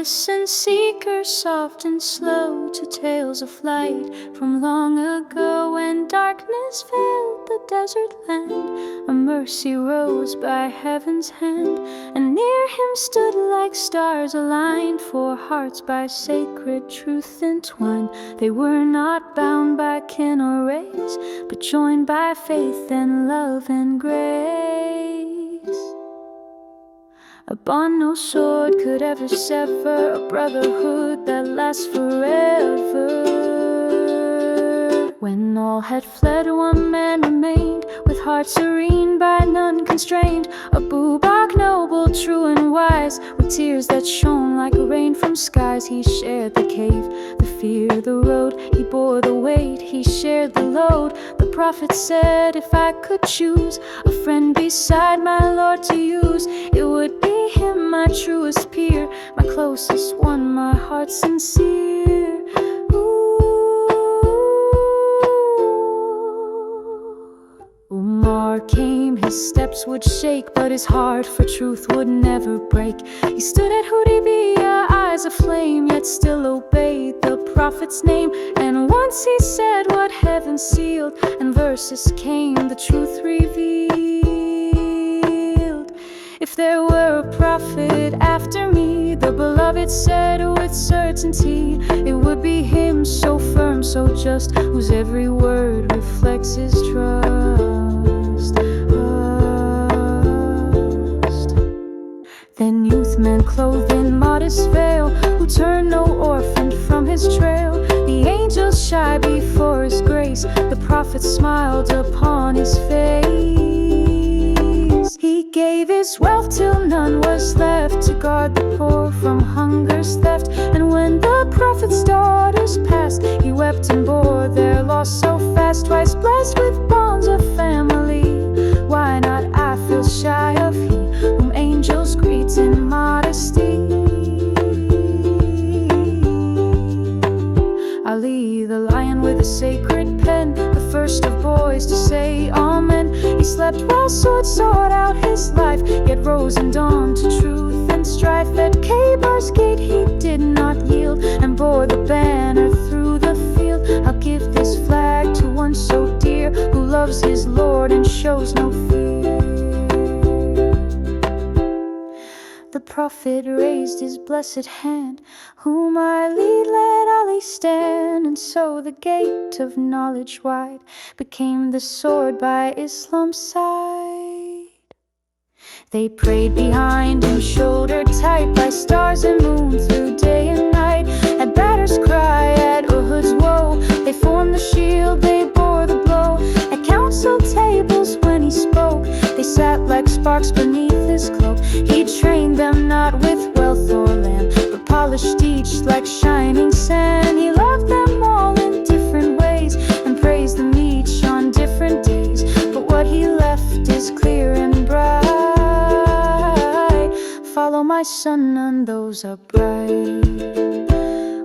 listen, seeker, soft and slow, to tales of light from long ago, when darkness veiled the desert land. A mercy rose by heaven's hand, and near him stood like stars aligned, four hearts by sacred truth entwined. They were not bound by kin or race, but joined by faith and love and grace. A bond no sword could ever sever, a brotherhood that lasts forever. When all had fled, one man remained, with heart serene by none constrained. A Bubak, noble, true and wise, with tears that shone like rain from skies. He shared the cave, the fear, the road. He bore the weight, he shared the load. The prophet said, if I could choose a friend beside my Lord to use, it would be him, my truest peer, my closest one, my heart sincere. Umar came, his steps would shake, but his heart for truth would never break. He stood at Hudaybiyah, eyes aflame, yet still obeyed the prophet's name. And once he said what heaven sealed, and verses came, the truth revealed. If there were a prophet after me, the beloved said with certainty, it would be him, so firm, so just, whose every word reflects his trust. Then youth men clothed in modest veil, who turned no orphan from his trail. The angels shy before his grace, the prophet smiled upon his face. He gave his wealth till none was left, to guard the poor from hunger's theft. And when the prophet's daughters passed, he wept and bore their loss so fast. Twice blessed with bonds of family, why not I feel shy of he whom angels greet in modesty? Ali, the lion with a sacred pen, the first of boys to say amen. He slept while swords sought out his life, yet rose in dawn to truth and strife. At Kabar's gate he did not yield, and bore the banner through the field. I'll give this flag to one so dear, who loves his Lord and shows no fear. The prophet raised his blessed hand, whom I lead, let Ali stand. And so the gate of knowledge wide became the sword by Islam's side. They prayed behind him, shoulder tight, by stars and moon through day and night. At Badr's cry, at Uhud's woe, they formed the shield, they bore the blow. At council tables when he spoke, they sat like sparks beneath his cloak. He trained them not with wealth or land, but polished each like shining sand. He loved them all in different ways, and praised them each on different days. But what he left is clear and bright. Follow my son, none those are bright.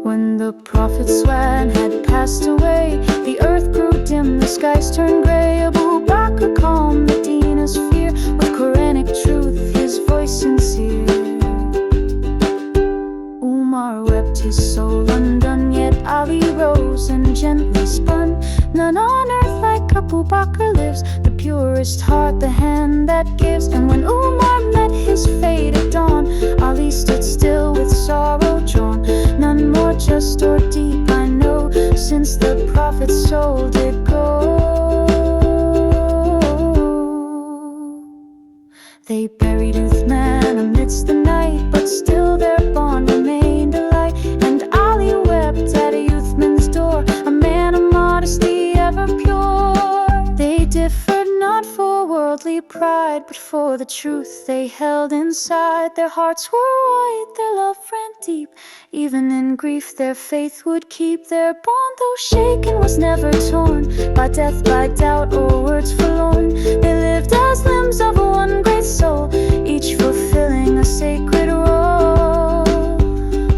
When the prophet Usman had passed away, the earth grew dim, the skies turned gray. Abu Bakkar calmed Medina's fear, with Quranic truth, his voice sincere. Umar wept his soul undone, yet Ali rose and gently spun. None on earth like Abu Bakkar lives, the purest heart, the hand that gives. And when Umar met his fate at dawn, Ali stood still with sorrow drawn. None more just or deep I know, since the prophet's soul did go. They buried Uthman amidst the night, but still their bond remained alight. And Ali wept at Uthman's door, a man of modesty ever pure. They differed not for worldly pride, but for the truth they held inside. Their hearts were white, their love ran deep, even in grief their faith would keep. Their bond, though shaken, was never torn by death, by doubt, or words forlorn. They lived as limbs of one great soul, each fulfilling a sacred role.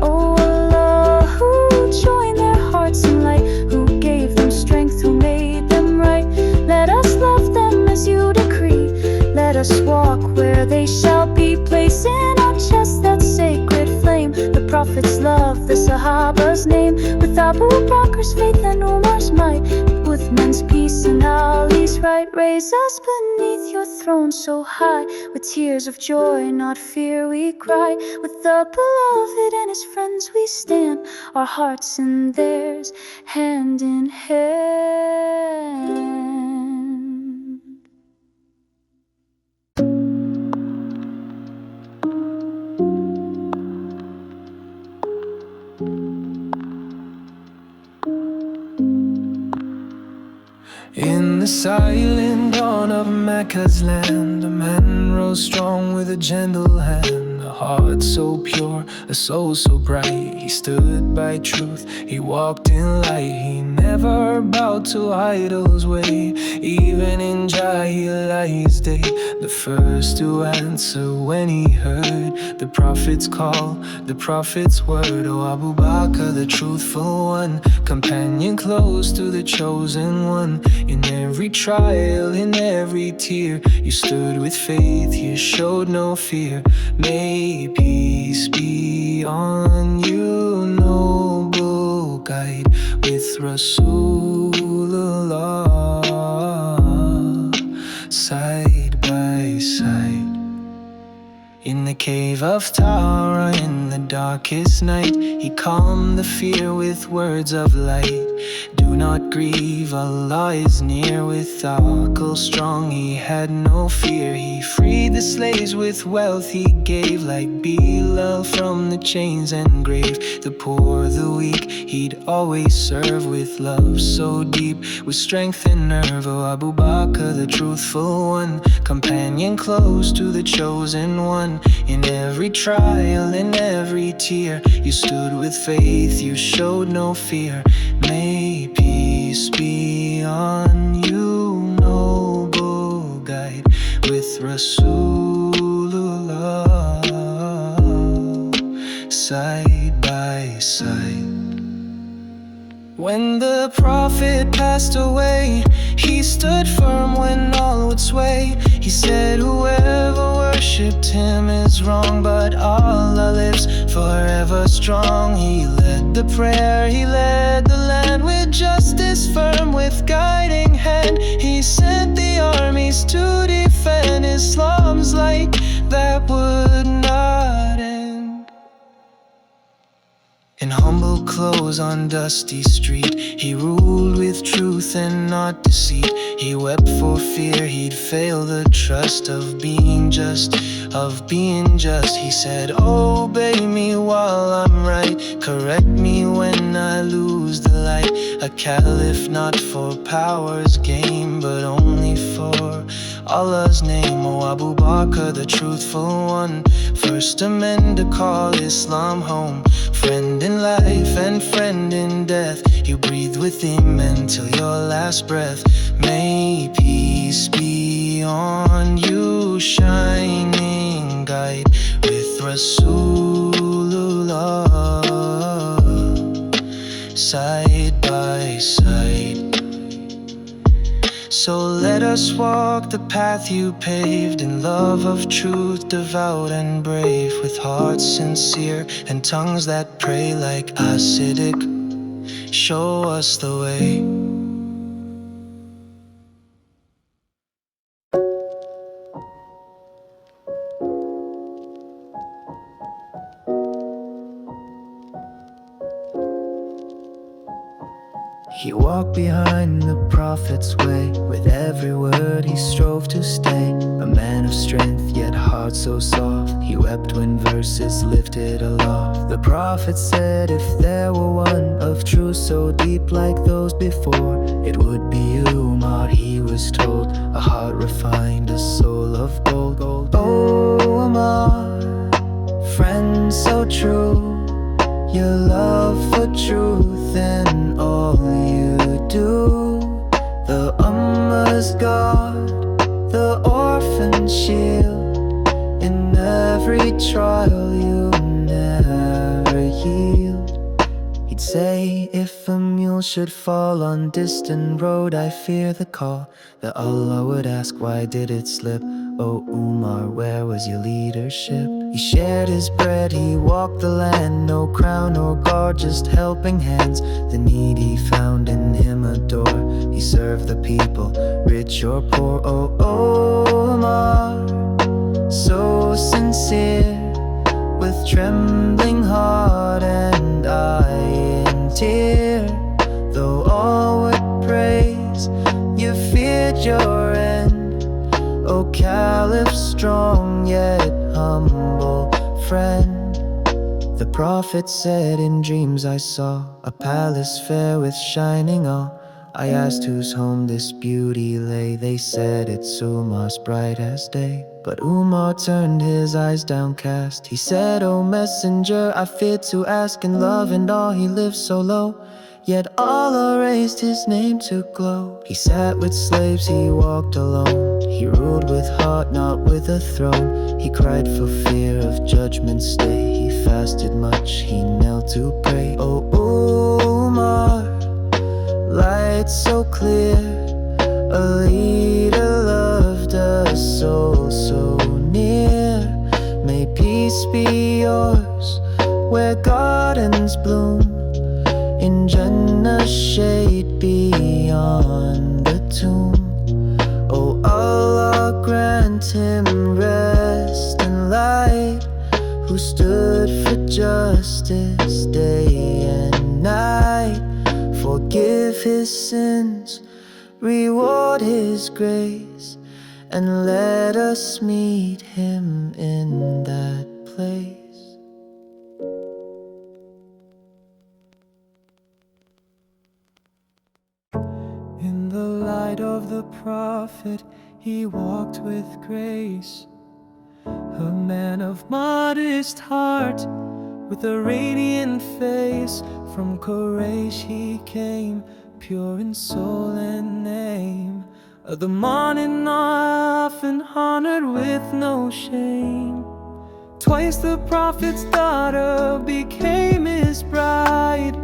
Oh Allah, who joined their hearts in light, who gave them strength, who made them right. Let us love them as you decree, let us walk where they shall be. Place in our chest that sacred flame, the prophet Allah's name, with Abu Bakr's faith and Umar's might, with Uthman's peace and Ali's right. Raise us beneath your throne so high, with tears of joy, not fear, we cry. With the beloved and his friends we stand, our hearts in theirs, hand in hand. In the silent dawn of Mecca's land, a man rose strong with a gentle hand, a heart so pure, a soul so bright. He stood by truth, he walked in light, he never bowed to idols' way. Even in Jahiliyyah's day, the first to answer when he heard the prophet's call, the prophet's word. Oh, Abu Bakkar, the truthful one, companion close to the chosen one. In every trial, in every tear, you stood with faith, you showed no fear. May peace be on you, noble guide, with Rasulullah, side by side. In the cave of Tara, in the darkest night, he calmed the fear with words of light. Do not grieve, Allah is near. With Aql strong, he had no fear. He freed the slaves with wealth he gave, like Bilal from the chains and grave. The poor, the weak, he'd always serve, with love so deep, with strength and nerve. Oh, Abu Bakkar, the truthful one, companion close to the chosen one. In every trial, in every tear, you stood with faith, you showed no fear. May peace be on you, noble guide, with Rasulullah, side by side. When the prophet passed away, he stood firm when all would sway. He said whoever worshipped him is wrong, but Allah lives forever strong. He led the prayer, he led the land, with justice firm, with guiding hand. He sent the armies to defend Islam's light that would not end. In humble clothes on dusty street, he ruled with truth and not deceit. He wept for fear he'd fail the trust of being just, of being just. He said, obey me while I'm right, correct me when I lose the light. A caliph not for power's gain, but only for Allah's name. Oh, Abu Bakkar, the truthful one, first to mend to call Islam home. Friend in life and friend in death, you breathe with him until your last breath. May peace be on you, shining guide, with Rasulullah, side by side. So let us walk the path you paved, in love of truth, devout and brave, with hearts sincere and tongues that pray like acidic. Show us the way. He walked behind the prophet's way, with every word he strove to stay. A man of strength, yet heart so soft, he wept when verses lifted aloft. The prophet said if there were one of truth so deep like those before, it would be Umar, he was told. A heart refined, a soul of gold. Oh, Umar, friend so true, your love for truth and all you do. The Ummah's God, the orphan shield, in every trial you never yield. He'd say if a mule should fall on distant road, I fear the call, that Allah would ask why did it slip. Oh Umar, where was your leadership? He shared his bread, he walked the land, no crown or guard, just helping hands. The needy found in him a door. He served the people, rich or poor. Oh, Umar, so sincere, with trembling heart and eye in tear. Though all would praise, you feared your end. O Caliph, strong yet humble friend. The prophet said, in dreams I saw a palace fair with shining all. I asked whose home this beauty lay. They said it's Umar's, bright as day. But Umar turned his eyes downcast. He said, O messenger, I feared to ask. In love and all he lived so low, yet Allah raised his name to glow. He sat with slaves, he walked alone. He ruled with heart, not with a throne. He cried for fear of judgment's day. He fasted much, he knelt to pray. Oh Umar, light so clear, a leader loved, a soul so near. May peace be yours where gardens bloom, in Jannah's shade beyond the tomb. Oh Allah, grant him rest and light, who stood for justice day and night. Forgive his sins, reward his grace, and let us meet him in that place. In the light of the prophet, he walked with grace. A man of modest heart, with a radiant face. From Quraysh he came, pure in soul and name. Of the morning often honored with no shame. Twice the prophet's daughter became his bride.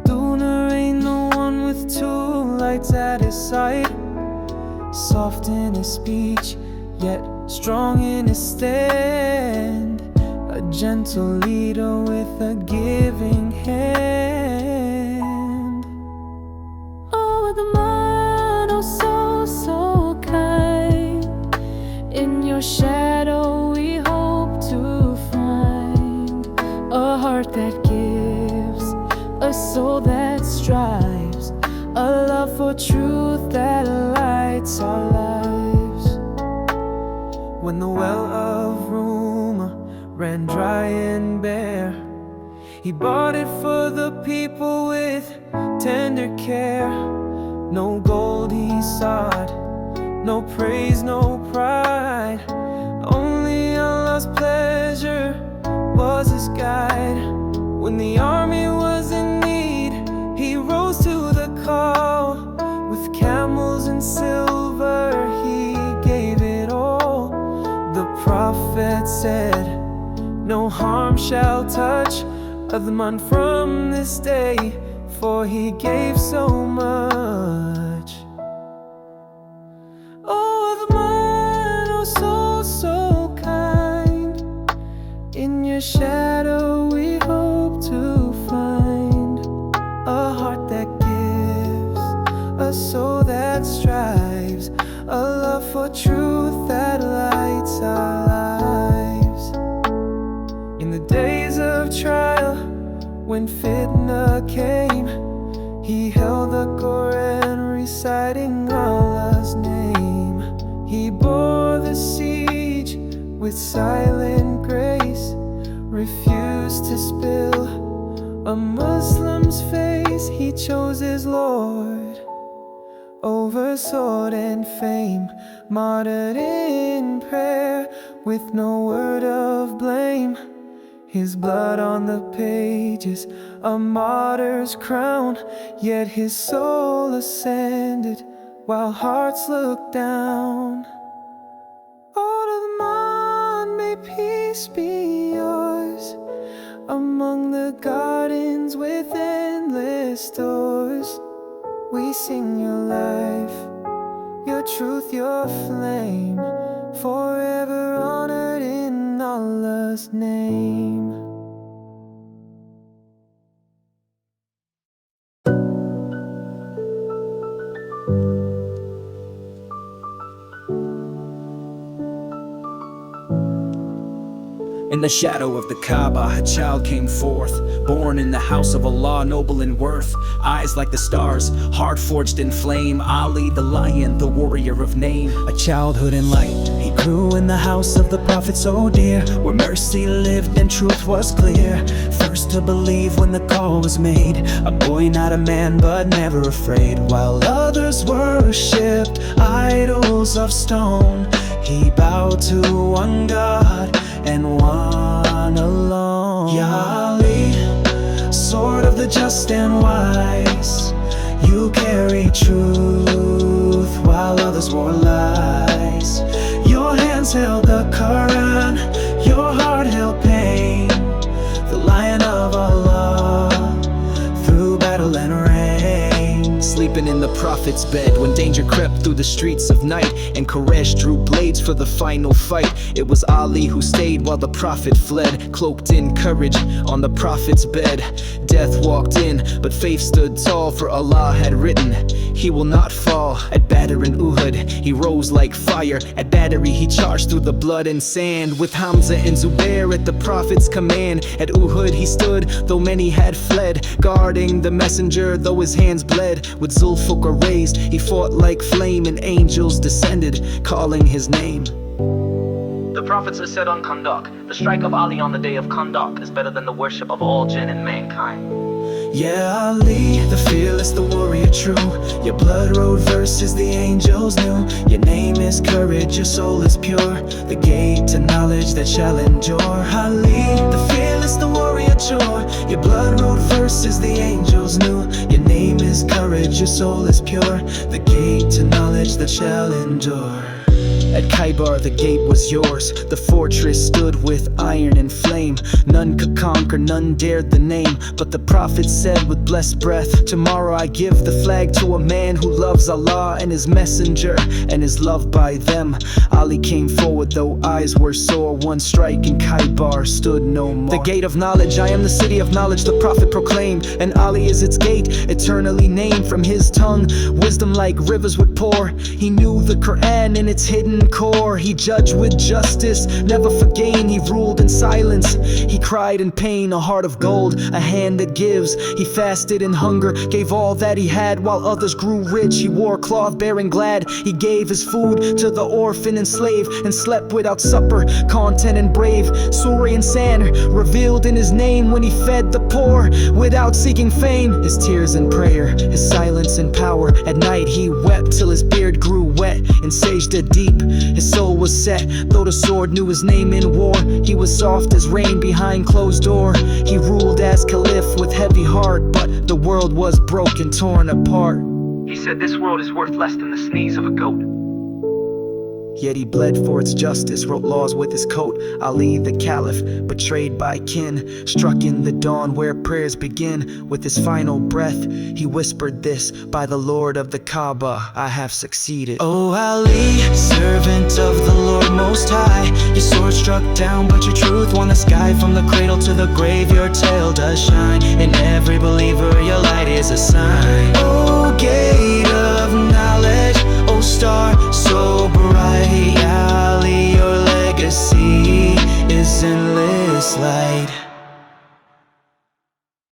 Dooner ain't the one with two lights at his side. Soft in his speech, yet strong in his stand. A gentle leader with a giving hand. Oh, the man, oh so kind. In your shadow we hope to find a heart that gives, a soul that strives, a love for truth that lights our lives. When the well of rumor ran dry and bare, he bought it for the people with tender care. No gold he sought, no praise, no pride. Only Allah's pleasure was his guide. When the army was in need, he rose to the call. With camels and silver he gave it all. The prophet said, no harm shall touch Uthman from this day, for he gave so much. Oh Uthman, oh so kind. In your shadow we hope to find a heart that gives, a soul that strives, a love for truth that lights our lives. In the days of trial, when fitna came, he held the Quran, reciting Allah's name. He bore the siege with silent grace, refused to spill a Muslim's face. He chose his Lord over sword and fame, martyred in prayer with no word of blame. His blood on the pages, a martyr's crown, yet his soul ascended while hearts looked down. Oh, to the man, may peace be yours, among the gardens with endless doors. We sing your life, your truth, your flame, forever honored in Allah. Allah's name. In the shadow of the Kaaba, a child came forth, born in the house of Allah, noble in worth, eyes like the stars, heart forged in flame. Ali, the lion, the warrior of name. A childhood in light, he grew in the house of the Prophet so dear, where mercy lived and truth was clear. First to believe when the call was made, a boy not a man but never afraid. While others worshipped idols of stone, he bowed to one God and one alone. Ya Ali, sword of the just and wise, you carry truth while others wore lies. Your hands held the Quran, your heart held pain. The lion of Allah, through battle and rain. Sleeping in the Prophet's bed when danger crept through the streets of night, and Quraysh drew blades for the final fight. It was Ali who stayed while the Prophet fled, cloaked in courage on the Prophet's bed. Death walked in, but faith stood tall, for Allah had written, he will not fall. At Badr and Uhud, he rose like fire. At Badr he charged through the blood and sand, with Hamza and Zubair at the Prophet's command. At Uhud he stood, though many had fled, guarding the messenger, though his hands bled. With Zulfikar raised, he fought like flame, and angels descended, calling his name. The prophets are set on Khandaq. The strike of Ali on the day of Khandaq is better than the worship of all jinn and mankind. Yeah, Ali, the fearless, the warrior true. Your blood wrote verses the angels knew. Your name is courage, your soul is pure, the gate to knowledge that shall endure. Ali, the fearless, the warrior true. Your blood wrote verses the angels knew. Your name is courage, your soul is pure, the gate to knowledge that shall endure. At Khaybar the gate was yours, the fortress stood with iron and flame. None could conquer, none dared the name, but the Prophet said with blessed breath, tomorrow I give the flag to a man who loves Allah and his messenger, and is loved by them. Ali came forward though eyes were sore, one strike and Khaybar stood no more. The gate of knowledge, I am the city of knowledge, the Prophet proclaimed, and Ali is its gate, eternally named. From his tongue wisdom like rivers would pour. He knew the Quran in its hidden core. He judged with justice, never for gain. He ruled in silence, he cried in pain. A heart of gold, a hand that gives. He fasted in hunger, gave all that he had, while others grew rich. He wore cloth bearing glad. He gave his food to the orphan and slave, and slept without supper, content and brave. Surah and sand revealed in his name, when he fed the poor without seeking fame. His tears and prayer, his silence and power. At night he wept till his beard grew wet, and saged it deep. His soul was set, though the sword knew his name in war. He was soft as rain behind closed door. He ruled as caliph with heavy heart, but the world was broken, torn apart. He said this world is worth less than the sneeze of a goat. Yet he bled for its justice, wrote laws with his coat. Ali the caliph, betrayed by kin, struck in the dawn where prayers begin. With his final breath he whispered this, by the Lord of the Kaaba I have succeeded. Oh Ali, servant of the Lord Most High, your sword struck down but your truth won the sky. From the cradle to the grave your tale does shine, in every believer your light is a sign. Oh gate of knowledge, oh star so bright, Ali, your legacy is endless light.